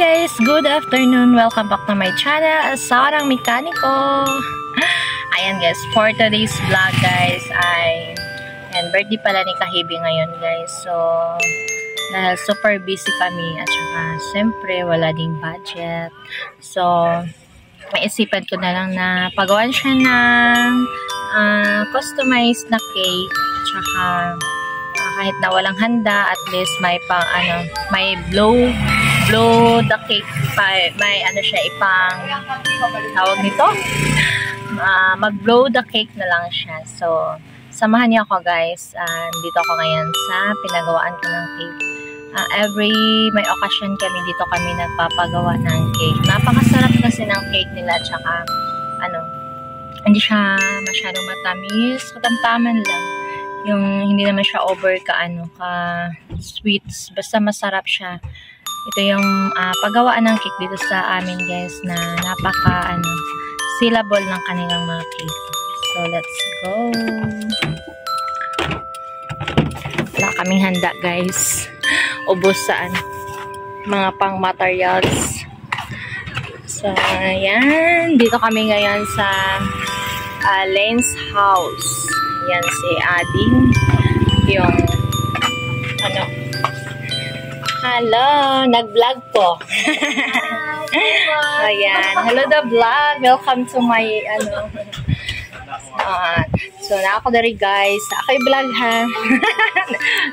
guys! Good afternoon! Welcome back to my channel, Sarang Mekaniko! Ayan guys, for today's vlog guys ay birthday pala ni Kahibi ngayon guys. So, dahil super busy kami at saka siyempre wala ding budget. So, maisipan ko na lang na pagawan siya ng customized na cake at saka kahit na walang handa, at least may pang may blow the cake pa, may siya ipang tawag nito, mag-blow the cake na lang siya. So, samahan niyo ako guys. Dito ako ngayon sa pinagawaan ko ng cake. Every may occasion kami, dito kami nagpapagawa ng cake. Napakasarap kasi ng cake nila, tsaka hindi siya masyadong matamis, katamtaman lang. Yung hindi naman siya over ka sweets, basta masarap siya. Ito yung paggawaan ng cake dito sa amin guys, na napaka syllable ng kanilang mga cake. So let's go. Wala kaming handa guys, ubos sa mga pang materials. So ayan, dito kami ngayon sa Lane's house. Yan si Ading, yung hello, nag-vlog po. Ayan, hello the vlog, welcome to my so na ako dari guys, ako'y vlog ha.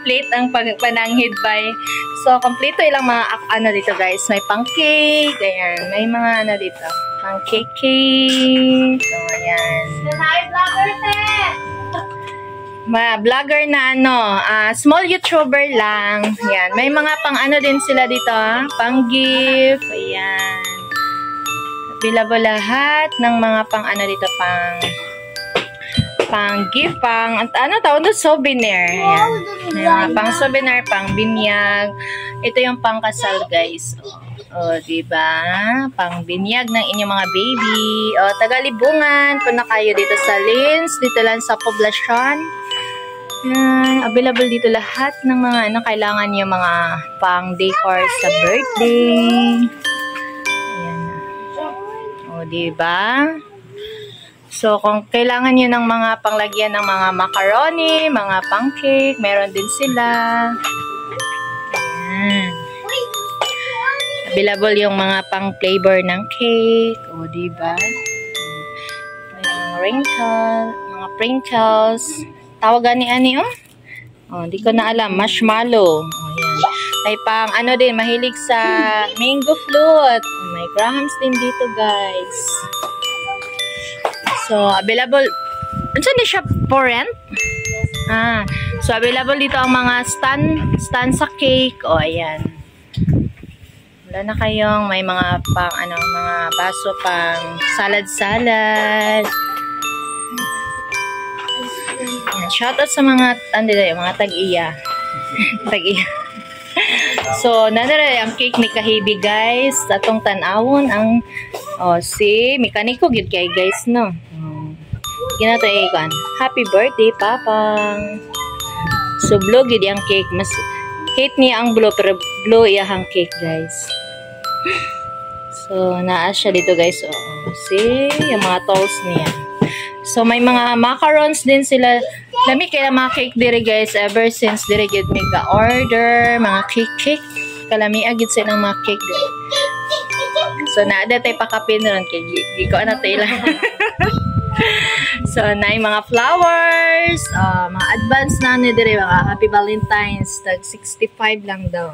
Plate ang pananghid by. So kompleto ilang mga dito guys, may pang cake, ayan, may mga dito, pang cake. So ayan, hi vlogger vlogger na small YouTuber lang. Yan, may mga pang din sila dito, pang gift. Ayan. Available lahat ng mga pang dito, pang gift, pang tawag doon, souvenir. Ayan. May mga pang souvenir, pang binyag. Ito yung pang kasal guys. O, diba? Pang binyag ng inyong mga baby. O, tagalibungan. Punta kayo dito sa Lins. Dito lang sa poblasyon. Available dito lahat ng mga kailangan nyo, mga pang decor sa birthday. Ayan. O, diba? So, kung kailangan nyo ng mga panglagyan ng mga macaroni, mga pang cake, meron din sila. Ayan. Available yung mga pang flavor ng cake. O, diba? May mga sprinkles. Tawagan ni Ani, hindi ko na alam. Marshmallow. Ayan. May pang din, mahilig sa mango float. May grahams din dito, guys. So, available. Saan siya for rent? So, available dito ang mga stand sa cake. O, ayan. Wala na kayong may mga pang mga baso pang salad. Shoutout sa mga mga tag-iya. So, nandiyan ang cake ni Kahibi guys. Atong tanawon ang si Mekaniko gid kay guys no. Ginato ikon. Happy birthday papang. So, blue gid ang cake. Mas hate niya ang blue, pero blue iyang cake guys. So, naa siya dito guys. See, yung mga toast niya. So, may mga macarons din sila. Lami kaya mga cake diri guys. Ever since diri gid may ka-order. Mga cake. Kalami agad sa ng mga cake diri. So, naada tayo pakapin ron. Di ko tayo lang. So, na mga flowers. Mga advance na diri. Mga Happy Valentine's. Tag 65 lang daw.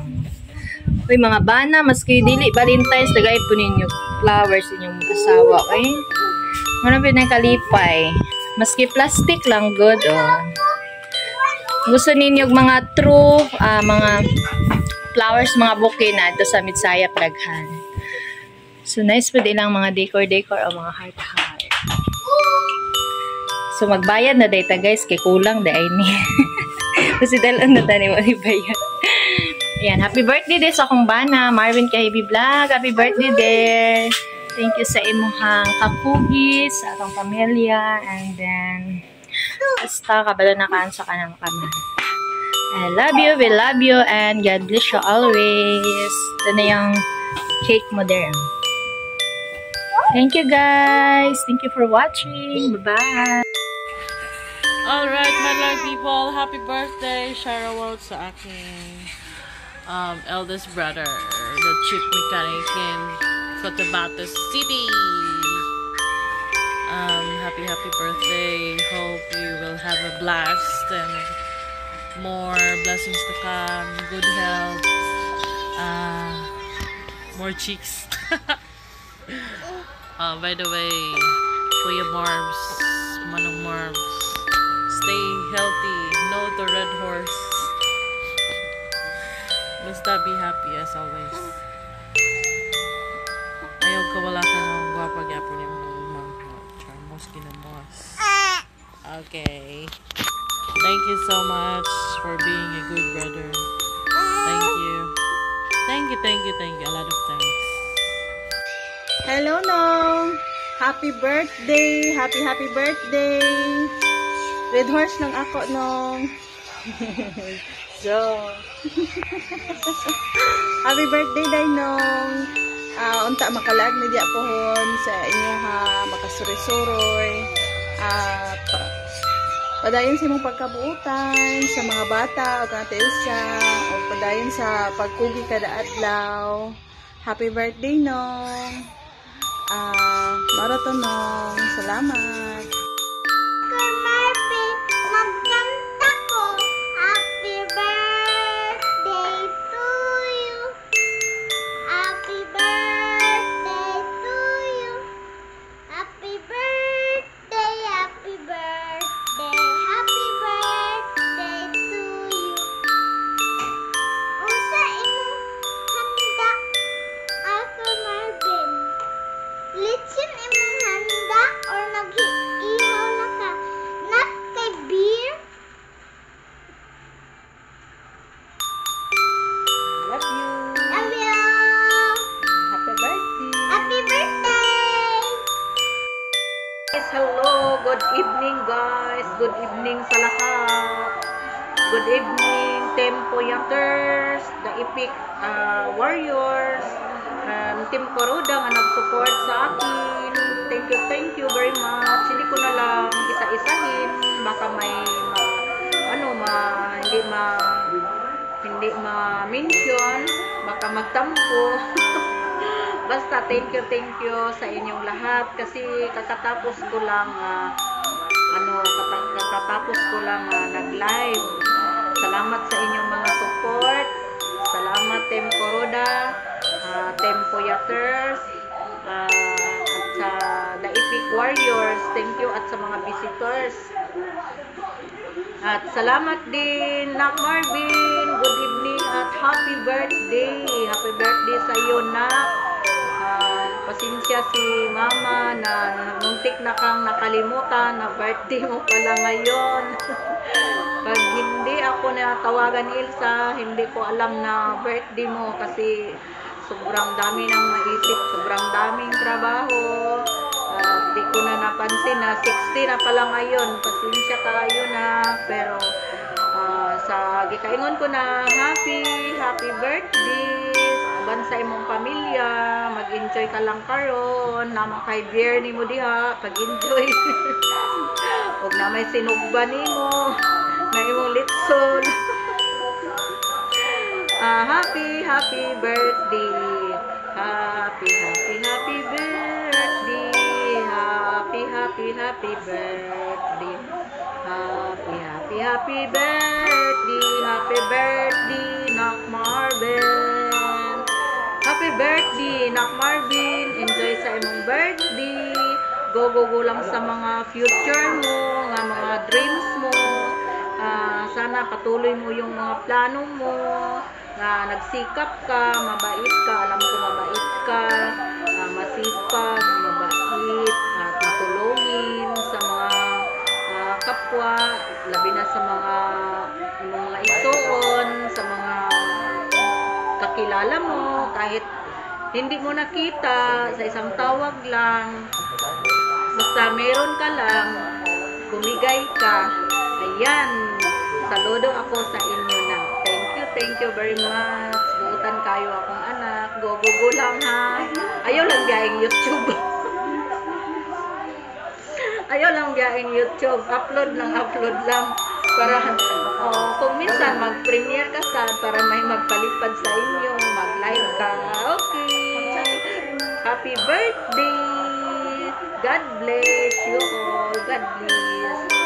Uy, mga bana. Maski dili Valentine's. Tagay po ninyo flowers inyong asawa. Okay? Ano pinakalipay? Maski plastic lang, good. Gusto ninyo mga true, mga flowers, mga bouquet na ito sa Mitsaya, Praghan. So, nice po din lang mga decor o mga heart. So, magbayad na data guys, kay kulang dahil ni. Kasi dalan na tani mo ibayad. Ayan, happy birthday din sa akong bana, Marvin Kahibi Vlog. Happy birthday there. Thank you sa imuhang kakugis, sa atong pamilya, and then basta kabalo na kaan sa kanang kamay. I love you, we love you, and God bless you always. Ito na yung cake mo there. Thank you guys. Thank you for watching. Bye-bye. Alright, my lovely people. Happy birthday. Shout out sa aking eldest brother, the chief mechanic in Cotabato City. Happy birthday. Hope you will have a blast and more blessings to come. Good health. More cheeks. By the way, Kuya Marbs, Manong Marbs, stay healthy. No to red horse. Basta be happy as always. Ayaw ka wala ka ng gwapag-yapon yung mga charmos ginamos. Okay. Thank you so much for being a good brother. Thank you. Thank you. A lot of thanks. Hello, Nong! Happy birthday! Happy birthday! Red horse ng ako, Nong! So, happy birthday, day, Nong! Unta makalag na diya pohon sa inyo ha, makasuroy-suroy. Padayon sa imong pagkabuutan, sa mga bata, o kanatelsa, o padayon sa pagkugi kada adlaw. Happy birthday, Nong! Marathon, Nong! Salamat! Magkanta ko. Happy birthday to you. Happy birthday to you. Happy birthday, happy birthday, happy birthday to you. Unsa imong handa, Ate Marvin? Litsin imong handa or nag-iihaw na ka? Not kay beer? Love you! Love you! Happy birthday! Happy birthday! Guys, hello! Good evening, guys! Good evening sa lahat! Good evening, Tempo Yakers, the Epic Warriors, Team Coruda nga nag-support sa akin. Thank you very much. Hindi ko na lang isa-isahin. Baka may hindi ma-mention. Baka magtampo. Basta thank you sa inyong lahat kasi kakatapos ko lang nag-live. Salamat sa inyong mga support. Salamat Team Coruda, Tempo Yakers, at sa The Epic Warriors. Thank you at sa mga visitors. At salamat din Nak Marvin. Good evening at happy birthday. Happy birthday sa iyo, Nak. Pasensya si Mama na muntik na kang nakalimutan na birthday mo pala ngayon. Pag hindi ako natawagan ni Ilsa, hindi ko alam na birthday mo kasi sobrang dami nang maisip, sobrang daming trabaho. Di ko na napansin na 60 na pala ngayon. Pasensya kayo na, pero sa gikaingon ko na happy birthday uban sa imong pamilya, mag-enjoy ka lang karon, na kay beer nimo diha, pag-enjoy. Ug na may sinugba nimo, na imong litson. Happy birthday. Happy birthday. Happy birthday. Happy birthday. Happy birthday, Nak Marvin. Happy birthday, Nak Marvin. Enjoy sa imong birthday. Go lang sa mga future mo, nga mga dreams mo. Sana patuloy mo yung mga plano mo. Nagsikap ka, mabait ka. Alam ko mabait ka. Masipag, mabait, at matulungin sa mga kapwa, labi na sa mga ituon, sa mga kakilala mo, kahit hindi mo nakita, sa isang tawag lang, basta meron ka lang, bumigay ka. Ayan, saludo ako sa inyo na. Thank you very much. supportan kayo akong anak. Go lang ha. Ayaw lang diaing YouTube. Ayaw lang diaing YouTube. Upload lang. Para kung minsan mag-premiere ka para may magpalipad sa inyo, mag-live ka. Okay. Happy birthday. God bless you all. God bless.